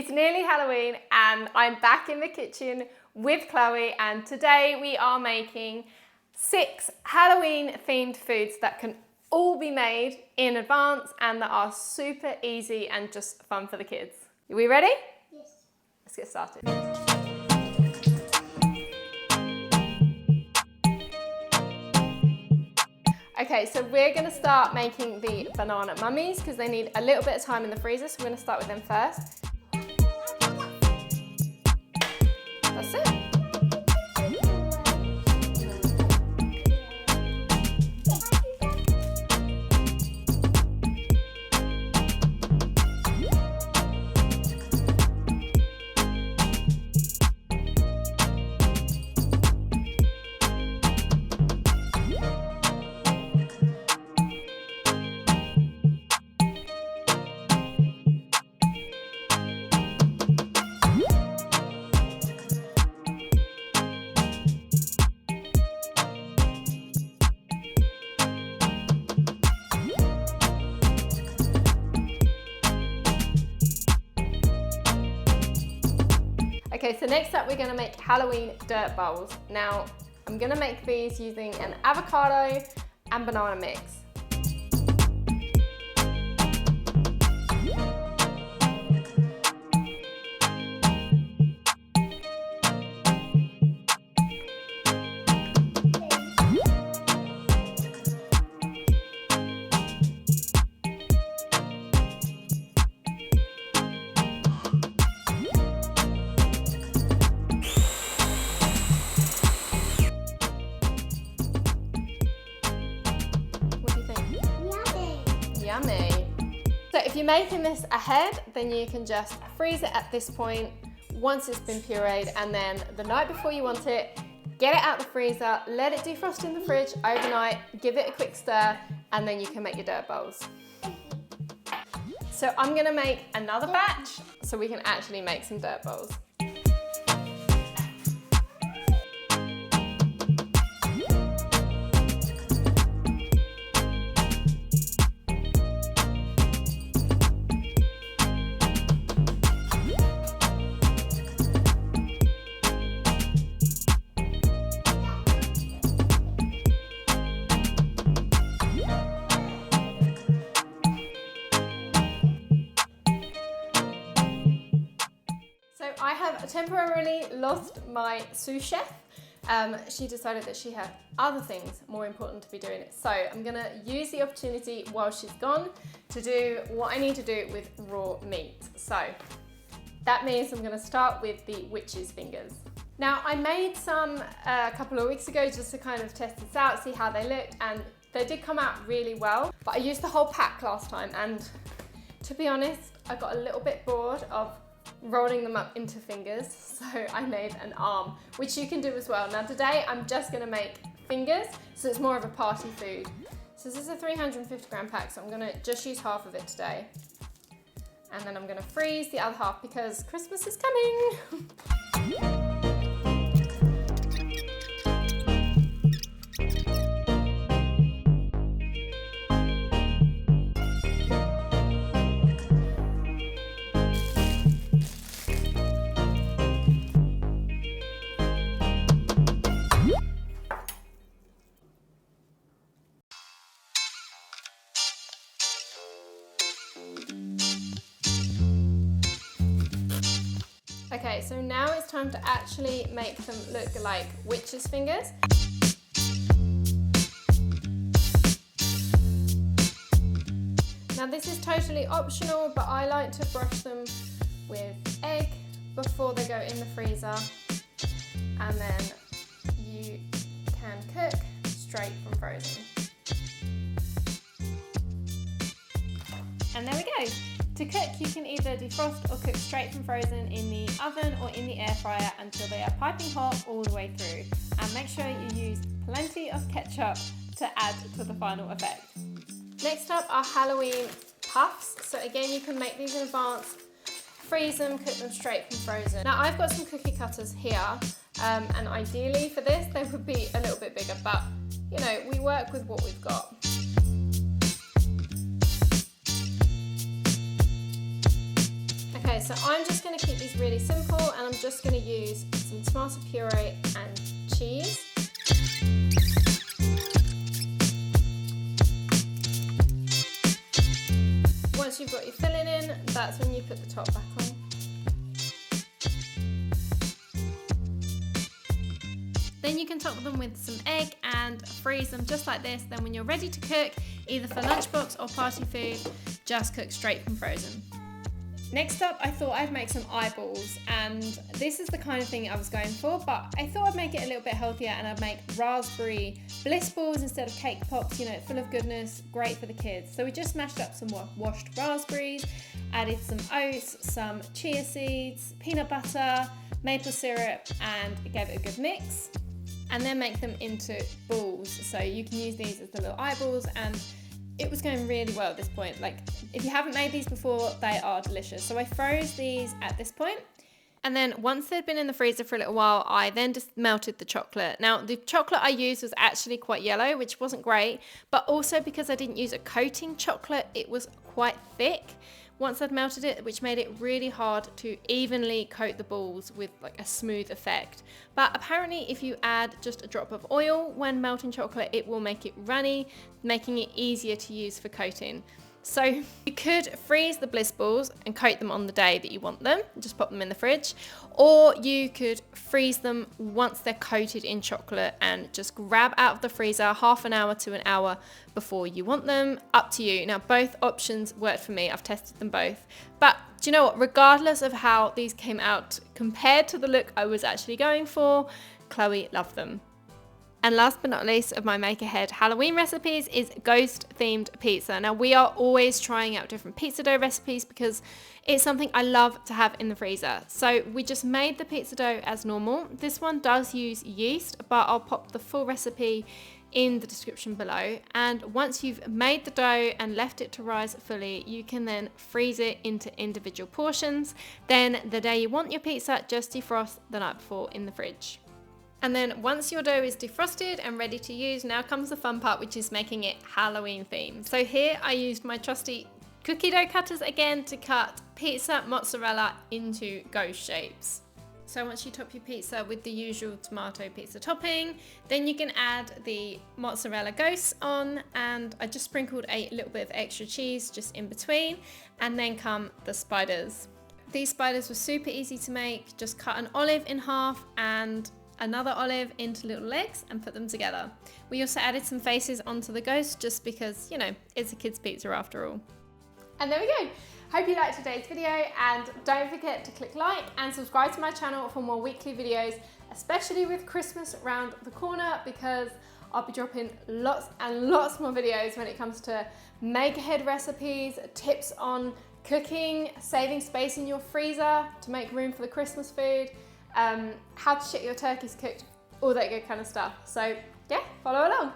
It's nearly Halloween and I'm back in the kitchen with Chloe, and today we are making 6 Halloween themed foods that can all be made in advance and that are super easy and just fun for the kids. Are we ready? Yes. Let's get started. Okay, so we're going to start making the banana mummies because they need a little bit of time in the freezer, so we're going to start with them first. That's it. Okay, so next up we're going to make Halloween dirt bowls. Now, I'm going to make these using an avocado and banana mix. Yummy. So if you're making this ahead, then you can just freeze it at this point once it's been pureed, and then the night before you want it, get it out the freezer, let it defrost in the fridge overnight, give it a quick stir, and then you can make your dirt bowls. So I'm gonna make another batch so we can actually make some dirt bowls. I have temporarily lost my sous chef. She decided that she had other things more important to be doing. So I'm gonna use the opportunity while she's gone to do what I need to do with raw meat. So that means I'm gonna start with the witch's fingers. Now I made some a couple of weeks ago just to kind of test this out, see how they looked, and they did come out really well. But I used the whole pack last time, and to be honest, I got a little bit bored of rolling them up into fingers, so I made an arm, which you can do as well. Now today I'm just going to make fingers, so it's more of a party food. So this is a 350 gram pack, so I'm going to just use half of it today, and then I'm going to freeze the other half because Christmas is coming. Okay, so now it's time to actually make them look like witches' fingers. Now this is totally optional, but I like to brush them with egg before they go in the freezer, and then you can cook straight from frozen. And there we go. To cook, you can either defrost or cook straight from frozen in the oven or in the air fryer until they are piping hot all the way through. And make sure you use plenty of ketchup to add to the final effect. Next up are Halloween puffs. So again, you can make these in advance, freeze them, cook them straight from frozen. Now I've got some cookie cutters here, and ideally for this, they would be a little bit bigger, but you know, we work with what we've got. Okay, so I'm just going to keep these really simple, and I'm just going to use some tomato puree and cheese. Once you've got your filling in, that's when you put the top back on. Then you can top them with some egg and freeze them just like this. Then when you're ready to cook, either for lunchbox or party food, just cook straight from frozen. Next up, I thought I'd make some eyeballs, and this is the kind of thing I was going for, but I thought I'd make it a little bit healthier, and I'd make raspberry Bliss balls instead of cake pops, you know, full of goodness, great for the kids. So we just mashed up some washed raspberries, added some oats, some chia seeds, peanut butter, maple syrup, and gave it a good mix. And then make them into balls. So you can use these as the little eyeballs, and it was going really well at this point. Like, if you haven't made these before, they are delicious. So I froze these at this point. And then once they'd been in the freezer for a little while, I then just melted the chocolate. Now, the chocolate I used was actually quite yellow, which wasn't great, but also because I didn't use a coating chocolate, it was quite thick once I'd melted it, which made it really hard to evenly coat the balls with like a smooth effect. But apparently if you add just a drop of oil when melting chocolate, it will make it runny, making it easier to use for coating. So you could freeze the Bliss balls and coat them on the day that you want them, just pop them in the fridge, or you could freeze them once they're coated in chocolate and just grab out of the freezer half an hour to an hour before you want them. Up to you. Now, both options worked for me. I've tested them both. But do you know what? Regardless of how these came out compared to the look I was actually going for, Chloe loved them. And last but not least of my make ahead Halloween recipes is ghost themed pizza. Now, we are always trying out different pizza dough recipes because it's something I love to have in the freezer. So we just made the pizza dough as normal. This one does use yeast, but I'll pop the full recipe in the description below. And once you've made the dough and left it to rise fully, you can then freeze it into individual portions. Then the day you want your pizza, just defrost the night before in the fridge. And then once your dough is defrosted and ready to use, now comes the fun part, which is making it Halloween themed. So here I used my trusty cookie dough cutters again to cut pizza mozzarella into ghost shapes. So once you top your pizza with the usual tomato pizza topping, then you can add the mozzarella ghosts on, and I just sprinkled a little bit of extra cheese just in between, and then come the spiders. These spiders were super easy to make. Just cut an olive in half and another olive into little legs and put them together. We also added some faces onto the ghost just because, you know, it's a kid's pizza after all. And there we go. Hope you liked today's video, and don't forget to click like and subscribe to my channel for more weekly videos, especially with Christmas around the corner, because I'll be dropping lots and lots more videos when it comes to make ahead recipes, tips on cooking, saving space in your freezer to make room for the Christmas food, how to get your turkeys cooked, all that good kind of stuff. So yeah, follow along.